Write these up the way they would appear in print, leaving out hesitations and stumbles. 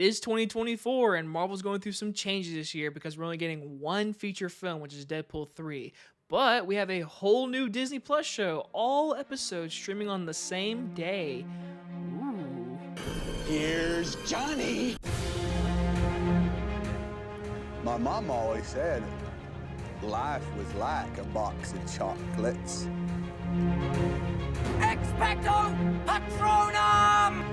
It is 2024 and Marvel's going through some changes this year because we're only getting one feature film, which is Deadpool 3. But we have a whole new Disney Plus show, all episodes streaming on the same day. Ooh. Here's Johnny. My mom always said life was like a box of chocolates. Expecto Patronum!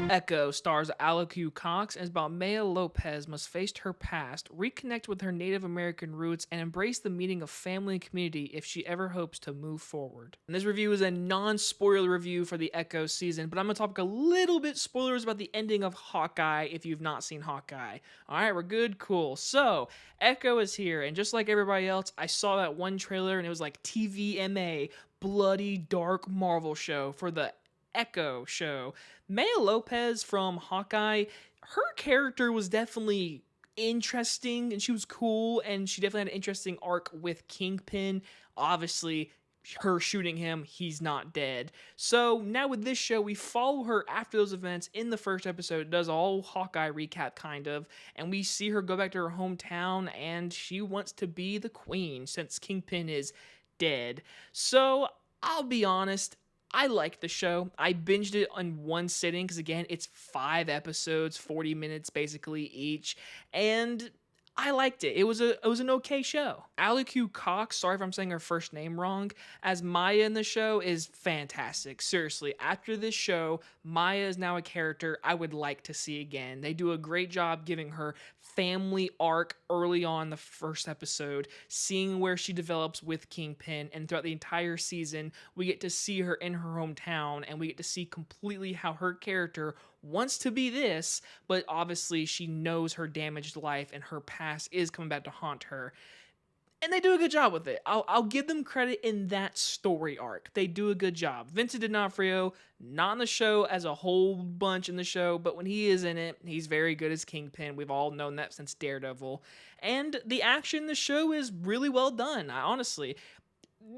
Echo stars Q. Cox and is about Maya Lopez must face her past, reconnect with her Native American roots, and embrace the meaning of family and community if she ever hopes to move forward. And this review is a non-spoiler review for the Echo season, but I'm going to talk a little bit spoilers about the ending of Hawkeye if you've not seen Hawkeye. Alright, we're good? Cool. So, Echo is here, and just like everybody else, I saw that one trailer and it was like TVMA, bloody dark Marvel show for the Echo show. Maya Lopez from Hawkeye, her character was definitely interesting and she was cool, and she definitely had an interesting arc with Kingpin. Obviously, her shooting him, he's not dead. So now with this show, we follow her after those events. In the first episode, it does all Hawkeye recap kind of, and we see her go back to her hometown, and she wants to be the queen since Kingpin is dead. So I'll be honest, I liked the show. I binged it on one sitting because, again, it's 5 episodes, 40 minutes basically each, and I liked it. It was an okay show. Q. Cox, sorry if I'm saying her first name wrong, as Maya in the show is fantastic. Seriously, after this show, Maya is now a character I would like to see again. They do a great job giving her family arc early on the first episode, seeing where she develops with Kingpin, and throughout the entire season, we get to see her in her hometown, and we get to see completely how her character wants to be this, but obviously she knows her damaged life and her past is coming back to haunt her. And they do a good job with it. I'll give them credit in that story arc. They do a good job. Vincent D'Onofrio, not in the show as a whole bunch in the show, but when he is in it, he's very good as Kingpin. We've all known that since Daredevil. And the action in the show is really well done, honestly.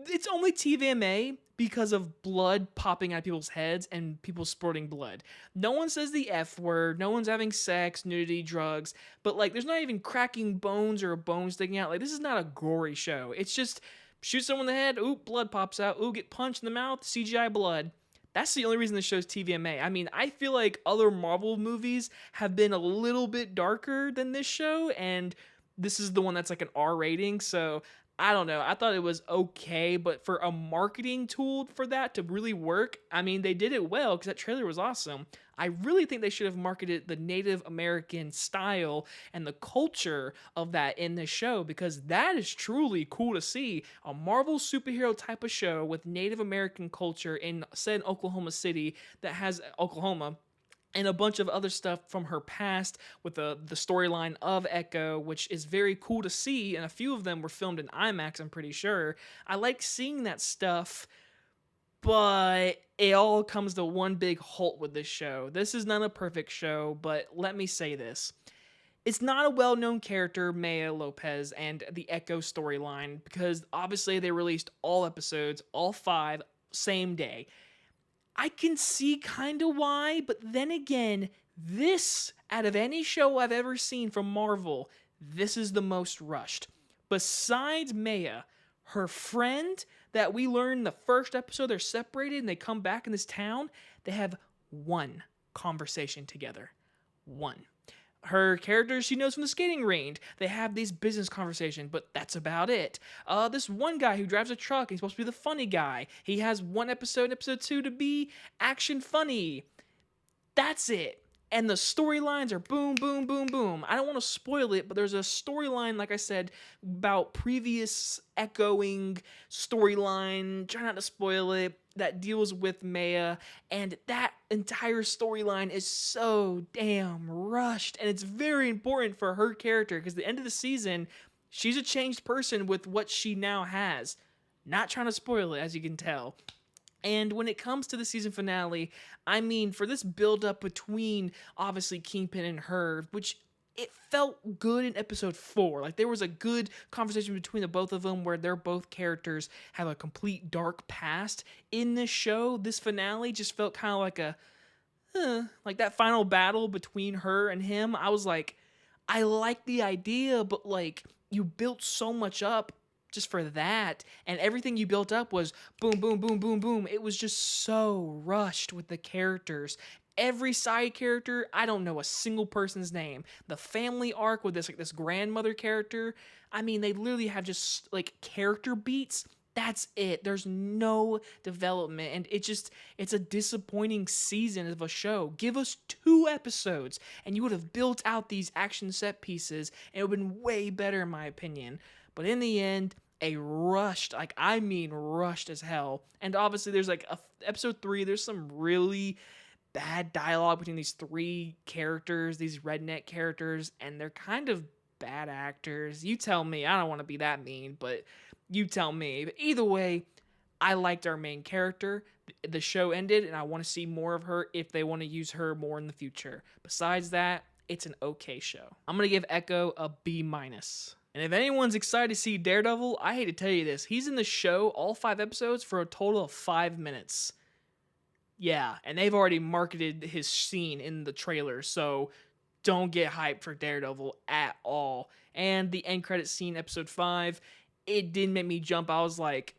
It's only TVMA because of blood popping out of people's heads and people spurting blood. No one says the F word, no one's having sex, nudity, drugs, but like there's not even cracking bones or a bone sticking out. Like, this is not a gory show. It's just shoot someone in the head, ooh, blood pops out, ooh, get punched in the mouth, CGI blood. That's the only reason this show's TVMA. I mean, I feel like other Marvel movies have been a little bit darker than this show, and this is the one that's like an R rating, so I don't know. I thought it was okay, but for a marketing tool for that to really work, I mean, they did it well because that trailer was awesome. I really think they should have marketed the Native American style and the culture of that in this show, because that is truly cool to see. A Marvel superhero type of show with Native American culture set in Oklahoma City that has Oklahoma, and a bunch of other stuff from her past with the storyline of Echo, which is very cool to see, and a few of them were filmed in IMAX, I'm pretty sure. I like seeing that stuff, but it all comes to one big halt with this show. This is not a perfect show, but let me say this. It's not a well-known character, Maya Lopez, and the Echo storyline, because obviously they released all episodes, all 5, same day. I can see kind of why, but then again, this, out of any show I've ever seen from Marvel, this is the most rushed. Besides Maya, her friend that we learn in the first episode, they're separated and they come back in this town, they have one conversation together. One. Her characters she knows from the skating range. They have these business conversations, but that's about it. This one guy who drives a truck, he's supposed to be the funny guy. He has one episode 2, to be action funny. That's it. And the storylines are boom, boom, boom, boom. I don't want to spoil it, but there's a storyline, like I said, about previous echoing storyline. Try not to spoil it. That deals with Maya, and that entire storyline is so damn rushed, and it's very important for her character because at the end of the season, she's a changed person with what she now has. Not trying to spoil it, as you can tell. And when it comes to the season finale, I mean, for this build up between obviously Kingpin and her, which it felt good in episode 4. Like, there was a good conversation between the both of them where their both characters have a complete dark past. In this show, this finale just felt kind of like like that final battle between her and him. I was like, I like the idea, but like, you built so much up just for that, and everything you built up was boom, boom, boom, boom, boom. It was just so rushed with the characters. Every side character, I don't know a single person's name. The family arc with this grandmother character, I mean, they literally have just like character beats. That's it. There's no development, and it's a disappointing season of a show. Give us 2 episodes and you would have built out these action set pieces and it would have been way better in my opinion. But in the end, a rushed, like I mean rushed as hell. And obviously there's like episode 3, there's some really bad dialogue between these 3 characters, these redneck characters, and they're kind of bad actors. You tell me. I don't want to be that mean, but you tell me. But either way, I liked our main character. The show ended, and I want to see more of her if they want to use her more in the future. Besides that, it's an okay show. I'm going to give Echo a B-. And if anyone's excited to see Daredevil, I hate to tell you this, he's in the show, all 5 episodes, for a total of 5 minutes. Yeah, and they've already marketed his scene in the trailer, so don't get hyped for Daredevil at all. And the end credit scene, episode 5, it didn't make me jump. I was like,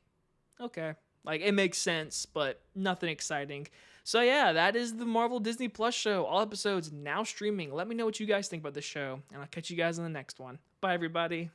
okay, like it makes sense, but nothing exciting. So yeah, that is the Marvel Disney Plus show. All episodes now streaming. Let me know what you guys think about this show, and I'll catch you guys in the next one. Bye, everybody.